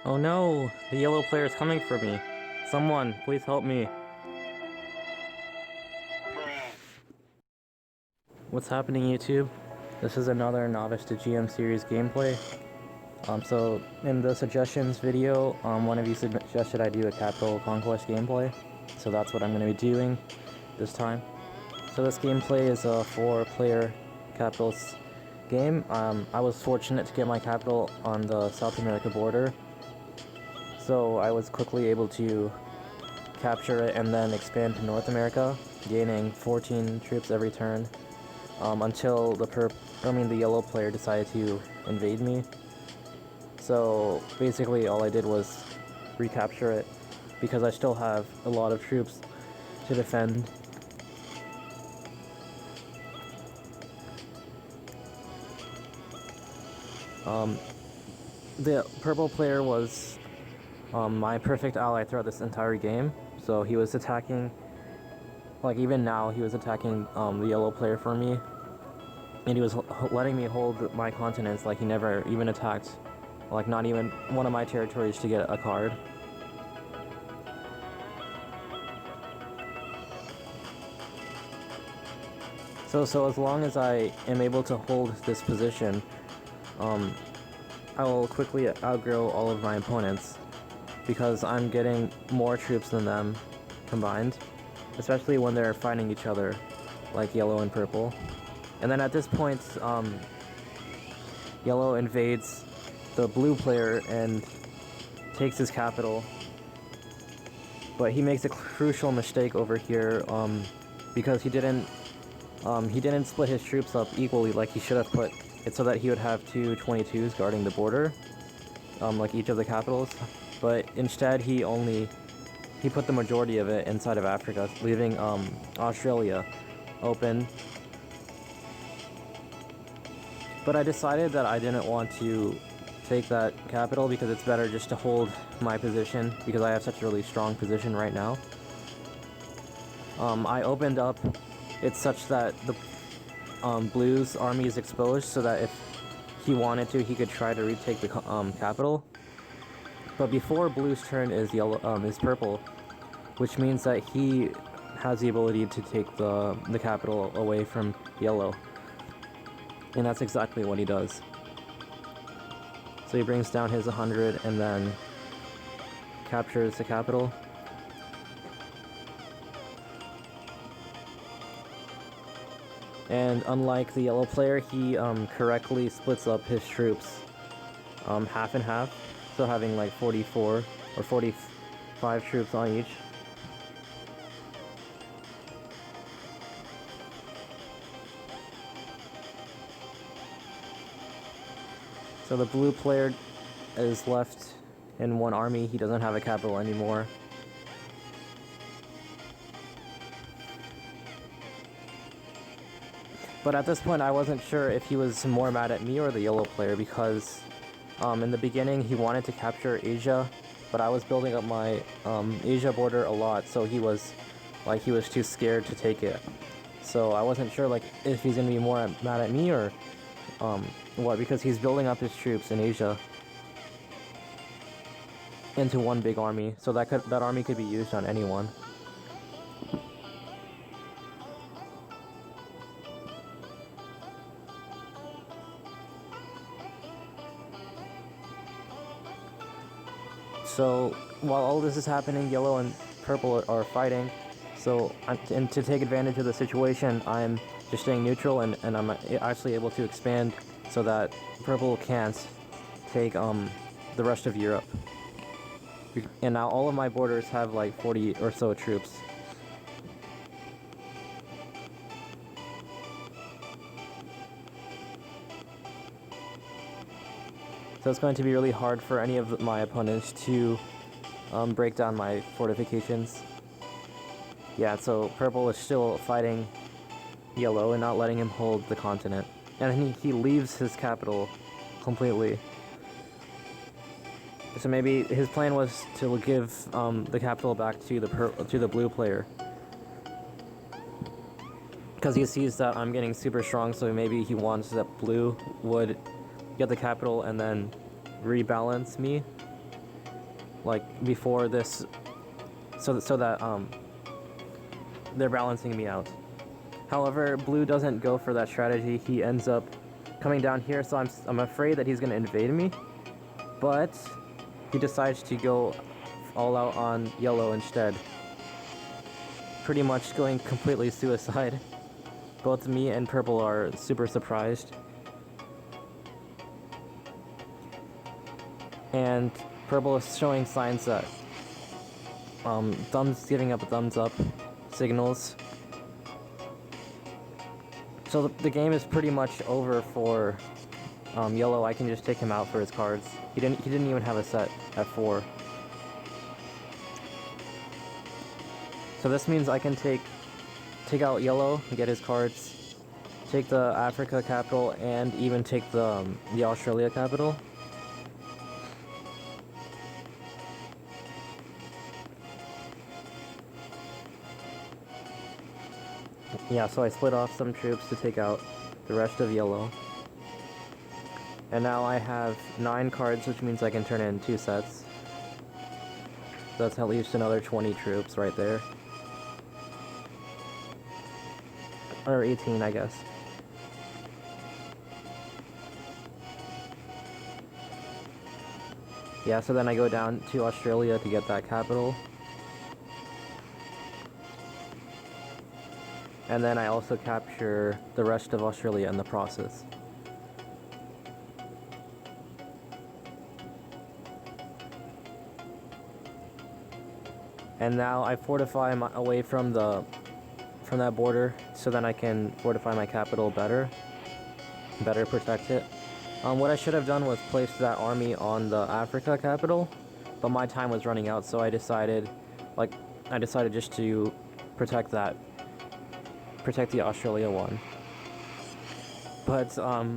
Oh no, the yellow player is coming for me. Someone, please help me. What's happening, YouTube? This is another Novice-GM series gameplay. So in the suggestions video, one of you suggested I do a capital conquest gameplay. So that's what I'm going to be doing this time. So this gameplay is a 4-player capitals game. I was fortunate to get my capital on the South America border. So I was quickly able to capture it and then expand to North America, gaining 14 troops every turn, until the yellow player decided to invade me. So basically all I did was recapture it because I still have a lot of troops to defend. The purple player was my perfect ally throughout this entire game. So he was attacking, like even now, he was attacking the yellow player for me. And he was letting me hold my continents like he never even attacked, like not even one of my territories to get a card. So as long as I am able to hold this position, I will quickly outgrow all of my opponents because I'm getting more troops than them combined, especially when they're fighting each other, like yellow and purple. And then at this point, yellow invades the blue player and takes his capital. But he makes a crucial mistake over here because he didn't split his troops up equally like he should have put it so that he would have two 22s guarding the border, like each of the capitals. But instead he put the majority of it inside of Africa, leaving Australia open. But I decided that I didn't want to take that capital because it's better just to hold my position because I have such a really strong position right now. I opened up it such that the blue's army is exposed so that if he wanted to, he could try to retake the capital. But before blue's turn is purple, which means that he has the ability to take the capital away from yellow. And that's exactly what he does. So he brings down his 100 and then captures the capital. And unlike the yellow player, he correctly splits up his troops half and half. So having like 44 or 45 troops on each. So the blue player is left in one army. He doesn't have a capital anymore. But at this point I wasn't sure if he was more mad at me or the yellow player because in the beginning he wanted to capture Asia, but I was building up my Asia border a lot, so he was too scared to take it. So I wasn't sure like if he's gonna be more mad at me or what, because he's building up his troops in Asia into one big army, so that army could be used on anyone. So while all this is happening, yellow and purple are fighting. So and to take advantage of the situation, I'm just staying neutral and I'm actually able to expand so that purple can't take the rest of Europe. And now all of my borders have like 40 or so troops. So it's going to be really hard for any of my opponents to break down my fortifications. Yeah, so purple is still fighting yellow and not letting him hold the continent. And he leaves his capital completely. So maybe his plan was to give the capital back to the blue player. Because he sees that I'm getting super strong, so maybe he wants that blue would get the capital and then rebalance me. like before this, so that they're balancing me out. However, blue doesn't go for that strategy. He ends up coming down here, so I'm afraid that he's gonna invade me, but he decides to go all out on yellow instead. Pretty much going completely suicide. Both me and purple are super surprised. And purple is showing signs that giving up a thumbs up signals. So the game is pretty much over for yellow. I can just take him out for his cards. He didn't even have a set at 4. So this means I can take out yellow and get his cards, take the Africa capital, and even take the Australia capital. Yeah, so I split off some troops to take out the rest of yellow. And now I have 9 cards, which means I can turn in 2 sets. That's at least another 20 troops right there. Or 18, I guess. Yeah, so then I go down to Australia to get that capital. And then I also capture the rest of Australia in the process. And now I fortify away from that border, so then I can fortify my capital better protect it. What I should have done was place that army on the Africa capital, but my time was running out, so I decided just to protect the Australia one. But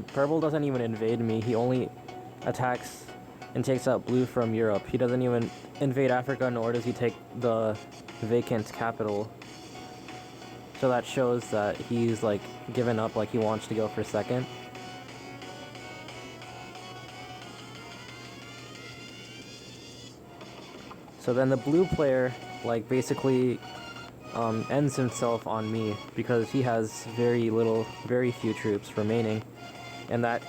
purple doesn't even invade me. He only attacks and takes out blue from Europe. He doesn't even invade Africa, nor does he take the vacant capital. So that shows that he's like given up, like he wants to go for second. So then the blue player like basically ends himself on me because he has very few troops remaining, and that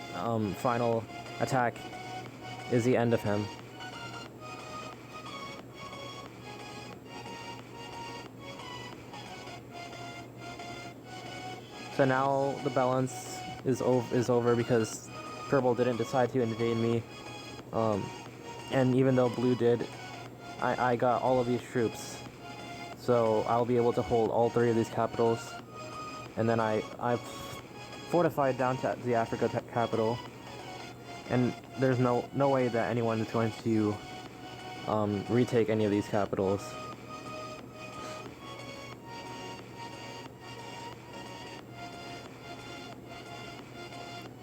final attack is the end of him. So now the balance is over because purple didn't decide to invade me, and even though blue did, I got all of these troops, so I'll be able to hold all 3 of these capitals, and then I fortified down to the Africa capital, and there's no way that anyone is going to retake any of these capitals.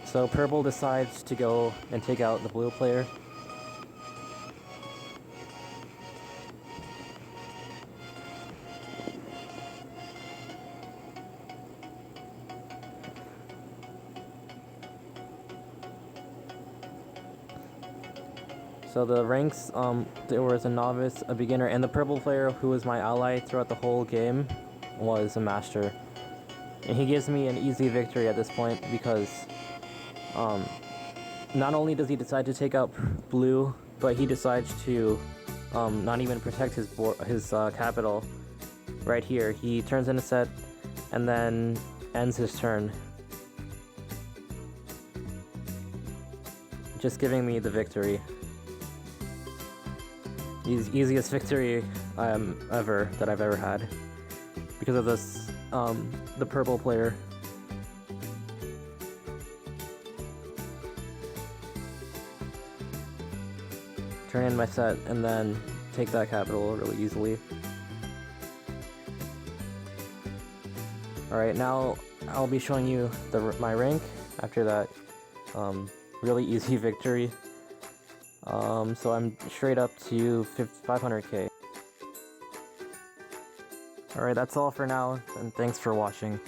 So purple decides to go and take out the blue player. So the ranks, there was a novice, a beginner, and the purple player, who was my ally throughout the whole game, was a master. And he gives me an easy victory at this point because not only does he decide to take out blue, but he decides to not even protect his capital right here. He turns in a set and then ends his turn, just giving me the victory. Easiest victory that I've ever had because of this the purple player. Turn in my set and then take that capital really easily. Alright, now I'll be showing you my rank after that really easy victory. So I'm straight up to 500k. Alright, that's all for now, and thanks for watching.